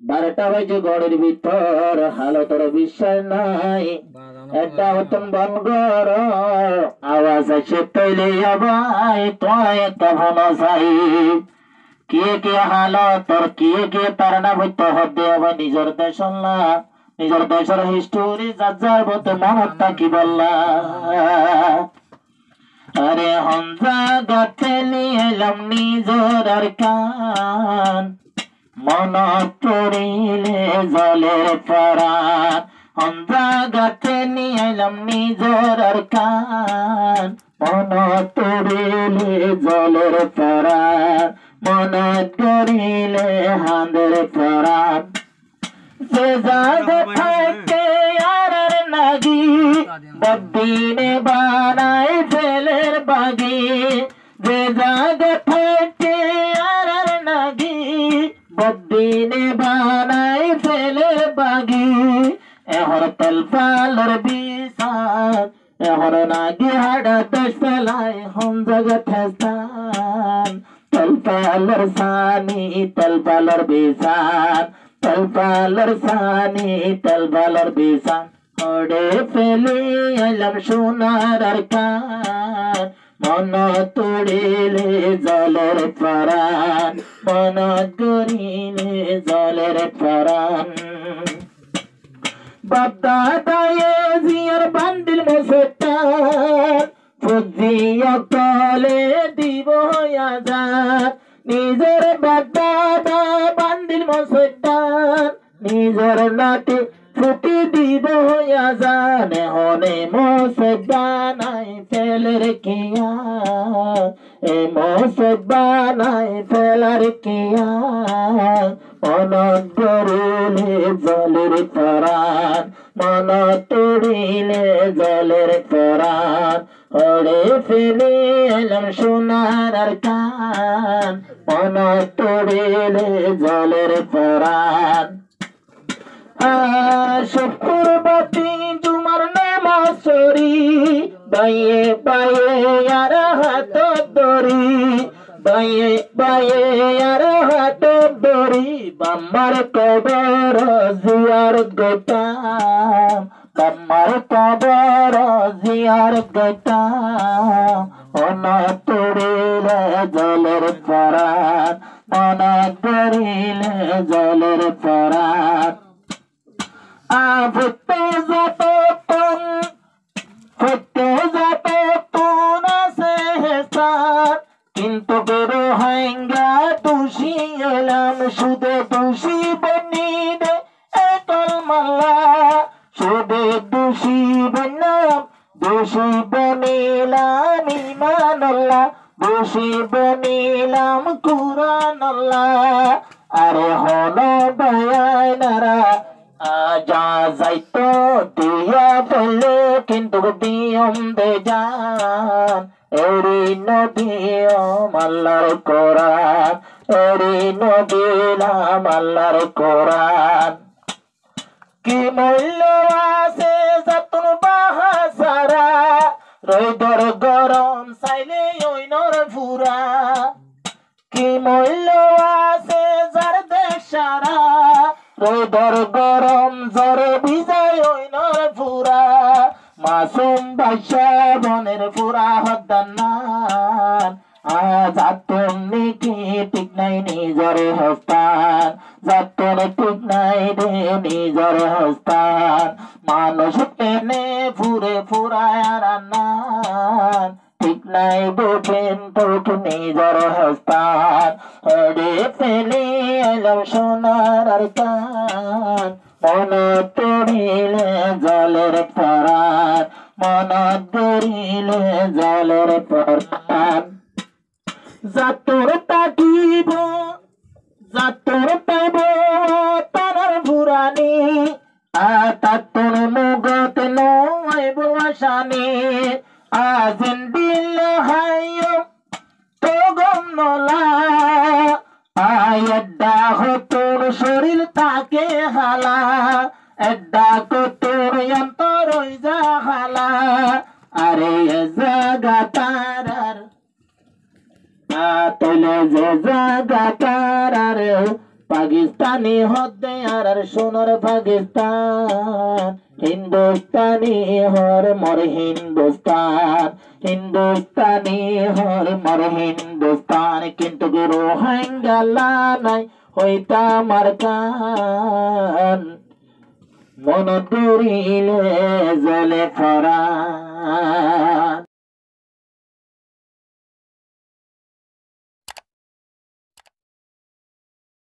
12টা বাজে ঘরের ভিতর হালো তোর বিশ্বাস নাই একটা হতন বন গর আওয়াজ আছে তৈলে আবাই তোয় একটা ভালো চাই কে হালো তোর কে তার না হইতে হবে আবার নিজের দেশ নিজের দেশের হিস্টোরি যার মতো মনত থাকি বললা আরে হঞ্জা গাছে নিয়ে এলাম নিজের আর কান মন পড়িলে জলের পরাণ হঞ্জা গাছে নিয়ে এলাম নিজের আর কান মন পড়িলে জলের পরাণ মন গড়িলে হাঁদের পরাণ যে জাগে থাকে আর নাগি বদিনে বানায় ফেলের বাগি যে জাগে থাকে আর নাগি বদিনে বানায় ফেলের বাগি এহর তেল পালর বিসান এহর নাগি হাড়া দশ ফেলায় হম জগৎ স্থান তেল পালর সানি তেল পালর বিসান তেল পালর সানি তেল পালর বিসান ওড়ে ফেলে এলাম সোনার আর কান মন তোড়িলে জলের পরাণ মন গড়িলে জলের পরাণ বাবা দায়ে জিয়ার বান্দিল মোসেটান ফুজিয়া তলে দিব আজাদ নিজের বাবা বান্দিল মোসেটান নিজের নাটে ছুটি দিব আজানে হনে মোসেবানাই ফেলের কিয়া এ মোসেবানাই ফেলার কিয়া মন গড়িলে জলের পরাণ মন তোড়িলে জলের পরাণ ওড়ে ফেলে এলাম সোনার আর কান মন তোড়িলে জলের পরাণ শুক্রবাতি জুমার নামাজরি বাইয়ে বাইয়ে আর হাত দড়ি বাইয়ে বাইয়ে আর হাত দড়ি বাম্মার কবর জিয়ার গোটাম বাম্মার কবর জিয়ার গোটাম অন তোড়িলে জলের পরাণ মন গড়িলে জলের পরাণ ফুটতে যাবে তুন আছে হেসান কিন্তু বেরো হাঙ্গা দোষী এলাম সুদে দোষী বনিদে একল মাল্লা সুদে দোষী বনাম দোষী বনিলাম ইমানাল্লাহ দোষী বনিলাম কুরআনাল্লাহ আরে হন বায়াই নারা আজা যাইতো দিয়া ফেলে কিন্তু দিয়ম দে জান এরি নদিয়ম আল্লাহর কোরআন এরি নদিলাম আল্লাহর কোরআন কি মূল্য আছে যতন বাহাসারা রোদর গরম চাইলে ওই নর ফুরা কি মূল্য আছে যার দেশ সারা রোদর গরম জ্বরে ভিজায় ওই নর ফুরা মাসুম বাদশা বনের ফুরা হদ্দান্নান যাতন নিকি ঠিক নাই নিজর হস্তান যাতন ঠিক নাই রে নিজর হস্তান মানুষ টেনে ফুরে ফুরায় রান্নান ঠিক নাই বুঝেন তোক নিজর হস্তান হরে ফেলে এলাম সোনার আর কান মন তোড়িলে জলের পরাণ মন গড়িলে জলের পরাণ যাতর তাকিব যাতর পাইব তার ফুরানি তাতর মুগত নইব আসানি আজেন দিল হায় তো গম নলা এড্ডা তোর শরীর তাকে হালা এড্ডা তোর অন্তর যা হালা আরে জাগা তারার তোলে যে জাগা তারার পাকিস্তানি হতে আর সোনার পাকিস্তান হিন্দুস্তানি হর মর হিন্দুস্তান হিন্দুস্তানি হর মর হিন্দুস্তান কিন্তু রোহিঙ্গা নাই হইতা আমার কান মন করিলে জলে ফরান